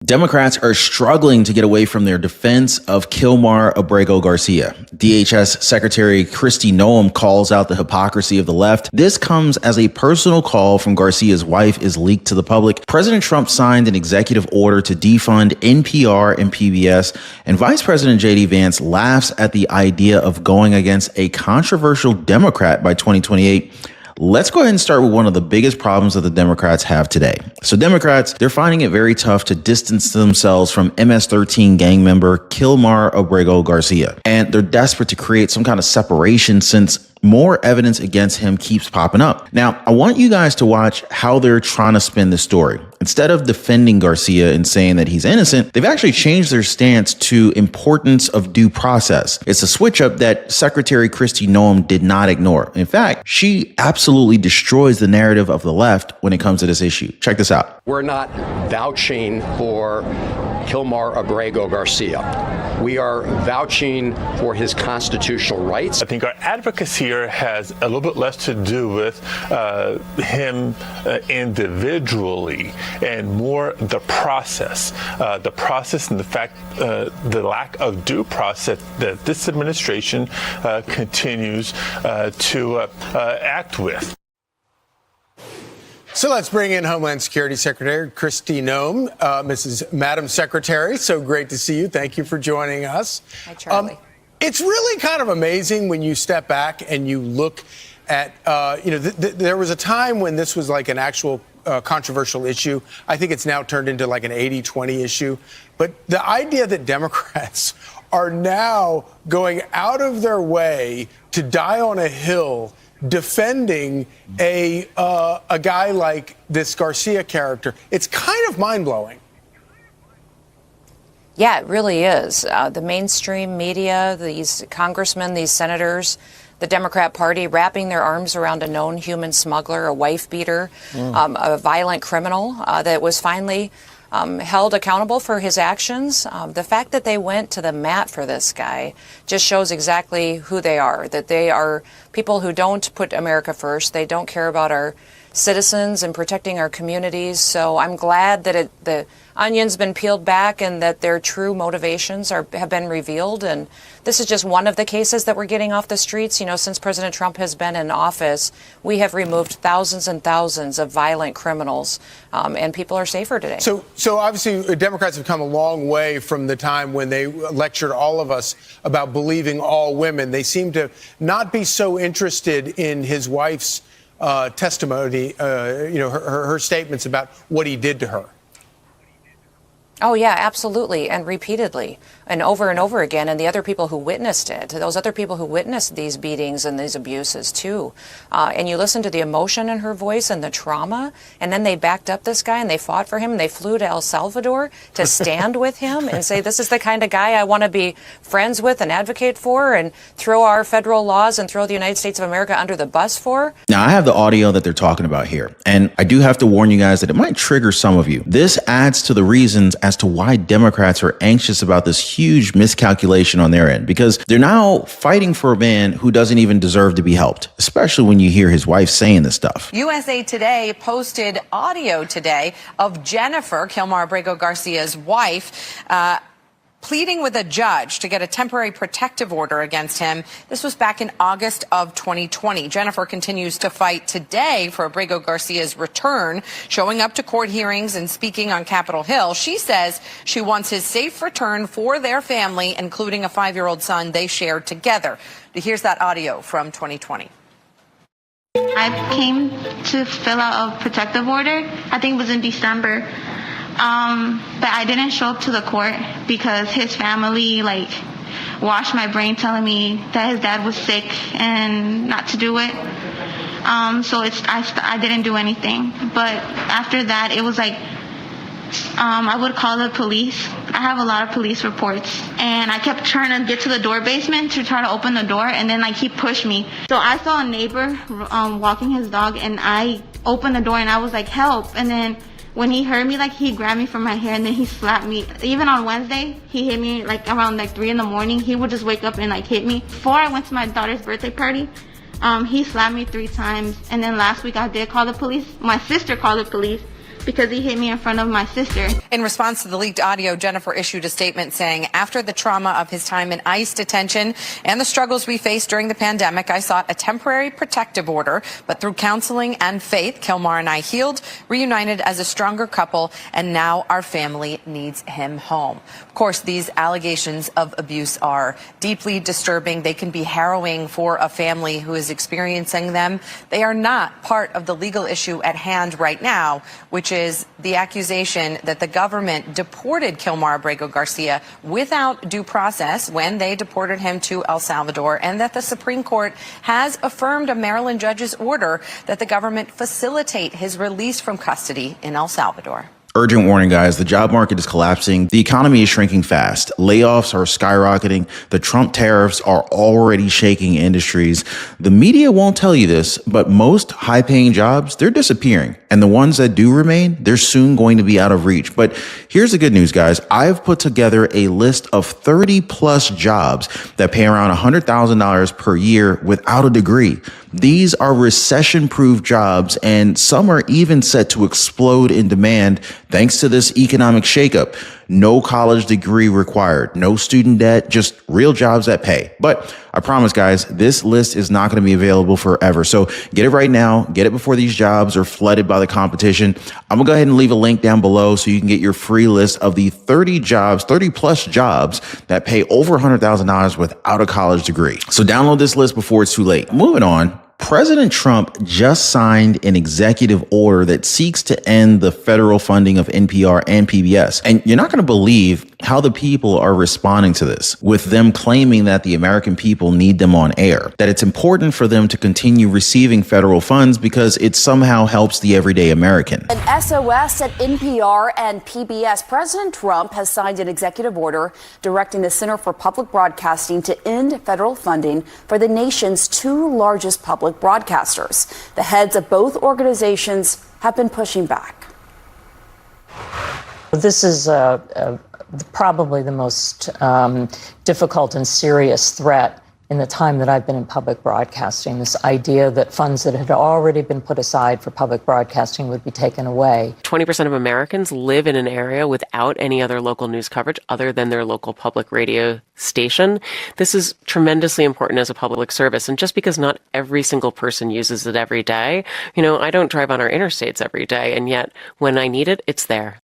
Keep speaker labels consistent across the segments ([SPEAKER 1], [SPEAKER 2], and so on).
[SPEAKER 1] Democrats are struggling to get away from their defense of Kilmar Abrego Garcia. DHS Secretary Kristi Noem calls out the hypocrisy of the left. This comes as a personal call from Garcia's wife is leaked to the public. President Trump signed an executive order to defund NPR and PBS, and Vice President J.D. Vance laughs at the idea of going against a controversial Democrat by 2028. Let's go ahead and start with one of the biggest problems that the Democrats have today. So Democrats, they're finding it very tough to distance themselves from MS-13 gang member Kilmar Abrego Garcia. And they're desperate to create some kind of separation since more evidence against him keeps popping up. Now, I want you guys to watch how they're trying to spin this story. Instead of defending Garcia and saying that he's innocent, they've actually changed their stance to importance of due process. It's a switch up that Secretary Kristi Noem did not ignore. In fact, she absolutely destroys the narrative of the left when it comes to this issue. Check this out.
[SPEAKER 2] We're not vouching for Kilmar Abrego Garcia. We are vouching for his constitutional rights.
[SPEAKER 3] I think our advocacy here has a little bit less to do with him individually and more the process and the fact, the lack of due process that this administration continues to act with.
[SPEAKER 4] So let's bring in Homeland Security Secretary Kristi Noem. Madam Secretary, so great to see you. Thank you for joining us.
[SPEAKER 5] Hi, Charlie.
[SPEAKER 4] It's really kind of amazing when you step back and you look at, there was a time when this was like an actual controversial issue. I think it's now turned into like an 80-20 issue. But the idea that Democrats are now going out of their way to die on a hill defending a guy like this Garcia character, it's kind of mind-blowing.
[SPEAKER 5] Yeah, it really is. The mainstream media, these congressmen, these senators, the Democrat Party wrapping their arms around a known human smuggler, a wife beater, a violent criminal that was finally held accountable for his actions. The fact that they went to the mat for this guy just shows exactly who they are, that they are people who don't put America first. They don't care about our citizens and protecting our communities. So I'm glad that the onion's been peeled back and that their true motivations have been revealed. And this is just one of the cases that we're getting off the streets. You know, since President Trump has been in office, we have removed thousands and thousands of violent criminals, and people are safer today.
[SPEAKER 4] So obviously Democrats have come a long way from the time when they lectured all of us about believing all women. They seem to not be so interested in his wife's testimony, her statements about what he did to her.
[SPEAKER 5] Oh, yeah, absolutely. And repeatedly and over again. And the other people who witnessed it, those other people who witnessed these beatings and these abuses, too. And you listen to the emotion in her voice and the trauma. And then they backed up this guy and they fought for him. And they flew to El Salvador to stand with him and say, this is the kind of guy I want to be friends with and advocate for and throw our federal laws and throw the United States of America under the bus for.
[SPEAKER 1] Now, I have the audio that they're talking about here. And I do have to warn you guys that it might trigger some of you. This adds to the reasons as to why Democrats are anxious about this huge miscalculation on their end, because they're now fighting for a man who doesn't even deserve to be helped, especially when you hear his wife saying this stuff.
[SPEAKER 6] USA Today posted audio today of Jennifer, Kilmar Abrego Garcia's wife, pleading with a judge to get a temporary protective order against him. This was back in August of 2020. Jennifer continues to fight today for Abrego Garcia's return, showing up to court hearings and speaking on Capitol Hill. She says she wants his safe return for their family, including a 5-year-old son they shared together. Here's that audio from 2020.
[SPEAKER 7] I came to fill out a protective order. I think it was in December. But I didn't show up to the court because his family washed my brain telling me that his dad was sick and not to do it. So I didn't do anything. But after that, it was I would call the police. I have a lot of police reports. And I kept trying to get to the door basement to try to open the door, and then he pushed me. So I saw a neighbor walking his dog, and I opened the door and I was like, help. And then when he heard me, he grabbed me from my hair and then he slapped me. Even on Wednesday, he hit me around 3 in the morning. He would just wake up and hit me. Before I went to my daughter's birthday party, he slapped me 3 times. And then last week I did call the police. My sister called the police. because he hit me in front of my sister.
[SPEAKER 6] In response to the leaked audio, Jennifer issued a statement saying, after the trauma of his time in ICE detention and the struggles we faced during the pandemic, I sought a temporary protective order, but through counseling and faith, Kilmar and I healed, reunited as a stronger couple, and now our family needs him home. Of course, these allegations of abuse are deeply disturbing. They can be harrowing for a family who is experiencing them. They are not part of the legal issue at hand right now, which is the accusation that the government deported Kilmar Abrego Garcia without due process when they deported him to El Salvador, and that the Supreme Court has affirmed a Maryland judge's order that the government facilitate his release from custody in El Salvador.
[SPEAKER 1] Urgent warning, guys. The job market is collapsing. The economy is shrinking fast. Layoffs are skyrocketing. The Trump tariffs are already shaking industries. The media won't tell you this, but most high-paying jobs, they're disappearing. And the ones that do remain, they're soon going to be out of reach. But here's the good news, guys. I've put together a list of 30-plus jobs that pay around $100,000 per year without a degree. These are recession-proof jobs, and some are even set to explode in demand thanks to this economic shakeup. No college degree required, no student debt, just real jobs that pay. But I promise, guys, this list is not going to be available forever. So get it right now. Get it before these jobs are flooded by the competition. I'm going to go ahead and leave a link down below so you can get your free list of the 30-plus jobs that pay over $100,000 without a college degree. So download this list before it's too late. Moving on. President Trump just signed an executive order that seeks to end the federal funding of NPR and PBS. And you're not going to believe how the people are responding to this, with them claiming that the American people need them on air, that it's important for them to continue receiving federal funds because it somehow helps the everyday American.
[SPEAKER 8] An SOS at NPR and PBS. President Trump has signed an executive order directing the Center for Public Broadcasting to end federal funding for the nation's two largest public broadcasters. The heads of both organizations have been pushing back.
[SPEAKER 9] This is probably the most difficult and serious threat in the time that I've been in public broadcasting, this idea that funds that had already been put aside for public broadcasting would be taken away.
[SPEAKER 10] 20% of Americans live in an area without any other local news coverage other than their local public radio station. This is tremendously important as a public service. And just because not every single person uses it every day, I don't drive on our interstates every day. And yet when I need it, it's there.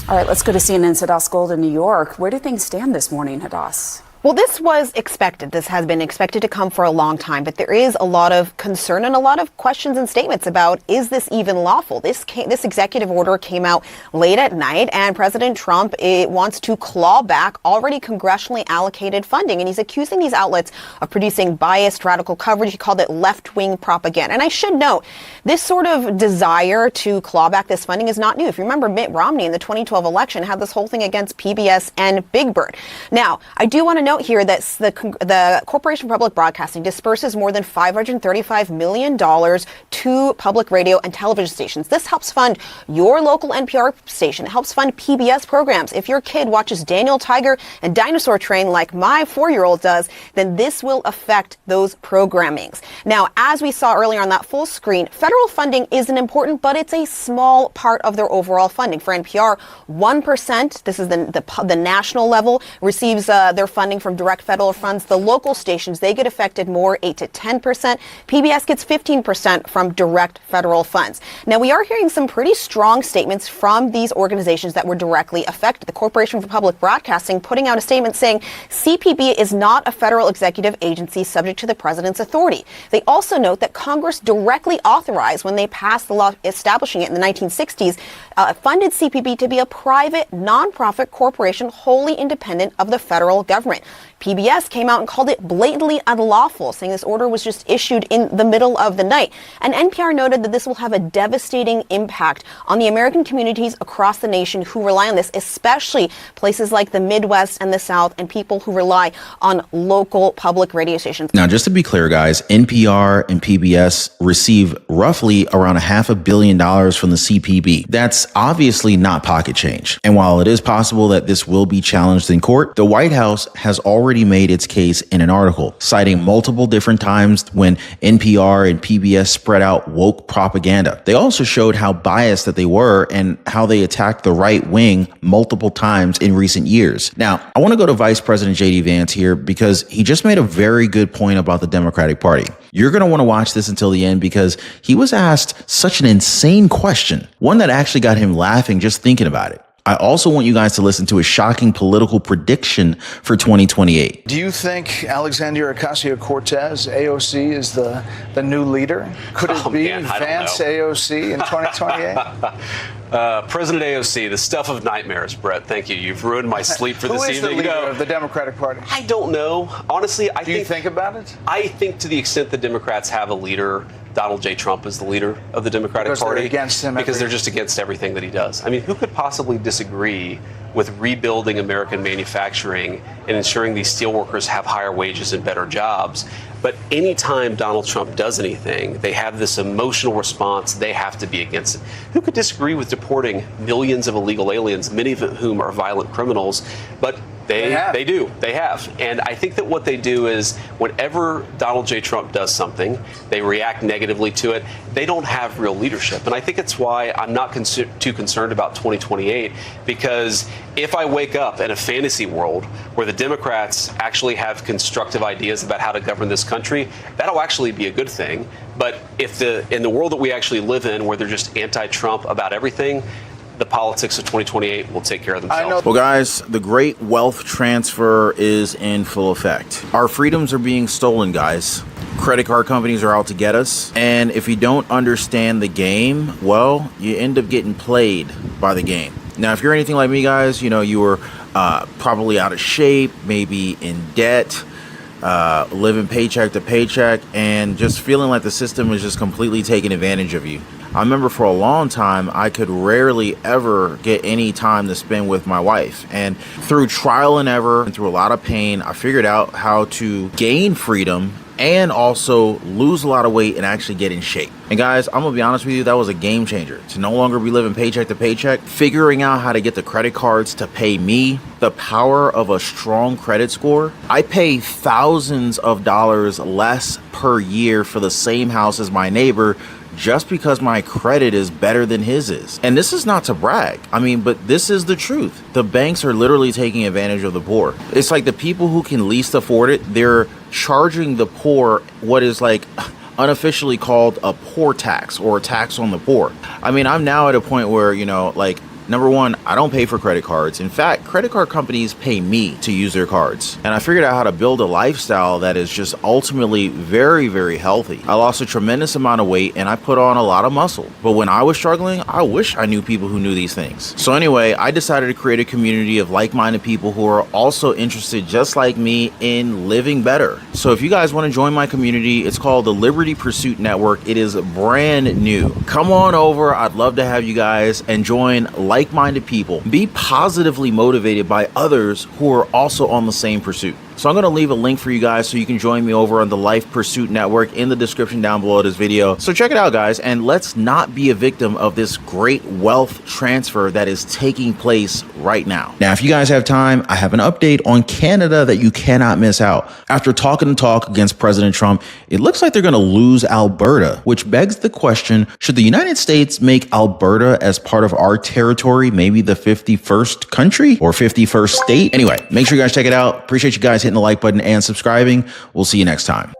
[SPEAKER 8] All right, let's go to CNN's Hadass Gold in New York. Where do things stand this morning, Hadass?
[SPEAKER 11] Well, this was expected. This has been expected to come for a long time, but there is a lot of concern and a lot of questions and statements about, is this even lawful? This executive order came out late at night, and President Trump wants to claw back already congressionally allocated funding, and he's accusing these outlets of producing biased radical coverage. He called it left-wing propaganda. And I should note, this sort of desire to claw back this funding is not new. If you remember, Mitt Romney in the 2012 election had this whole thing against PBS and Big Bird. Now, I do want to note here that the Corporation for Public Broadcasting disperses more than $535 million to public radio and television stations. This helps fund your local NPR station. It helps fund PBS programs. If your kid watches Daniel Tiger and Dinosaur Train like my 4-year-old does, then this will affect those programmings. Now, as we saw earlier on that full screen, federal funding isn't important, but it's a small part of their overall funding. For NPR, 1%, this is the national level, receives their funding from direct federal funds. The local stations, they get affected more, 8 to 10%. PBS gets 15% from direct federal funds. Now, we are hearing some pretty strong statements from these organizations that were directly affected. The Corporation for Public Broadcasting putting out a statement saying CPB is not a federal executive agency subject to the president's authority. They also note that Congress directly authorized, when they passed the law establishing it in the 1960s, funded CPB to be a private, nonprofit corporation wholly independent of the federal government. PBS came out and called it blatantly unlawful, saying this order was just issued in the middle of the night. And NPR noted that this will have a devastating impact on the American communities across the nation who rely on this, especially places like the Midwest and the South, and people who rely on local public radio stations.
[SPEAKER 1] Now, just to be clear, guys, NPR and PBS receive roughly around $500 million from the CPB. That's obviously not pocket change. And while it is possible that this will be challenged in court, the White House has has already made its case in an article, citing multiple different times when NPR and PBS spread out woke propaganda. They also showed how biased that they were and how they attacked the right wing multiple times in recent years. Now, I want to go to Vice President J.D. Vance here because he just made a very good point about the Democratic Party. You're going to want to watch this until the end because he was asked such an insane question, one that actually got him laughing just thinking about it. I also want you guys to listen to a shocking political prediction for 2028.
[SPEAKER 12] Do you think Alexandria Ocasio-Cortez, AOC, is the new leader? Could it be Vance AOC in 2028?
[SPEAKER 13] President AOC, the stuff of nightmares, Brett. Thank you. You've ruined my sleep for this evening.
[SPEAKER 12] Who is the leader of the Democratic Party?
[SPEAKER 13] I don't know. Honestly,
[SPEAKER 12] Do you think about it?
[SPEAKER 13] I think to the extent the Democrats have a leader, Donald J. Trump is the leader of the Democratic Party.
[SPEAKER 12] They're against him
[SPEAKER 13] because they're just against everything that he does. I mean, who could possibly disagree with rebuilding American manufacturing and ensuring these steelworkers have higher wages and better jobs? But anytime Donald Trump does anything, they have this emotional response. They have to be against it. Who could disagree with deporting millions of illegal aliens, many of whom are violent criminals? But they have. And I think that what they do is whenever Donald J. Trump does something, they react negatively to it. They don't have real leadership. And I think it's why I'm not too concerned about 2028, because if I wake up in a fantasy world where the Democrats actually have constructive ideas about how to govern this country, that'll actually be a good thing. But if in the world that we actually live in, where they're just anti-Trump about everything, the politics of 2028 will take care of themselves.
[SPEAKER 1] Well, guys, the great wealth transfer is in full effect. Our freedoms are being stolen, guys. Credit card companies are out to get us. And if you don't understand the game, well, you end up getting played by the game. Now, if you're anything like me, guys, you know, you were probably out of shape, maybe in debt, living paycheck to paycheck, and just feeling like the system is just completely taking advantage of you. I remember for a long time, I could rarely ever get any time to spend with my wife. And through trial and error and through a lot of pain, I figured out how to gain freedom and also lose a lot of weight and actually get in shape. And guys, I'm gonna be honest with you, that was a game changer. To no longer be living paycheck to paycheck, figuring out how to get the credit cards to pay me, the power of a strong credit score. I pay thousands of dollars less per year for the same house as my neighbor just because my credit is better than his is. And this is not to brag. I mean, but this is the truth. The banks are literally taking advantage of the poor. It's like the people who can least afford it, they're charging the poor what is like unofficially called a poor tax or a tax on the poor. I mean, I'm now at a point where, you know, like, number one, I don't pay for credit cards. In fact, credit card companies pay me to use their cards. And I figured out how to build a lifestyle that is just ultimately very, very healthy. I lost a tremendous amount of weight and I put on a lot of muscle. But when I was struggling, I wish I knew people who knew these things. So anyway, I decided to create a community of like-minded people who are also interested, just like me, in living better. So if you guys want to join my community, it's called the Liberty Pursuit Network. It is brand new. Come on over. I'd love to have you guys and join like-minded people. Be positively motivated by others who are also on the same pursuit. So I'm going to leave a link for you guys so you can join me over on the Life Pursuit Network in the description down below this video. So check it out, guys, and let's not be a victim of this great wealth transfer that is taking place right now. Now, if you guys have time, I have an update on Canada that you cannot miss out. After talking the talk against President Trump, it looks like they're going to lose Alberta, which begs the question, should the United States make Alberta as part of our territory, maybe the 51st country or 51st state? Anyway, make sure you guys check it out. Appreciate you guys hitting the like button and subscribing. We'll see you next time.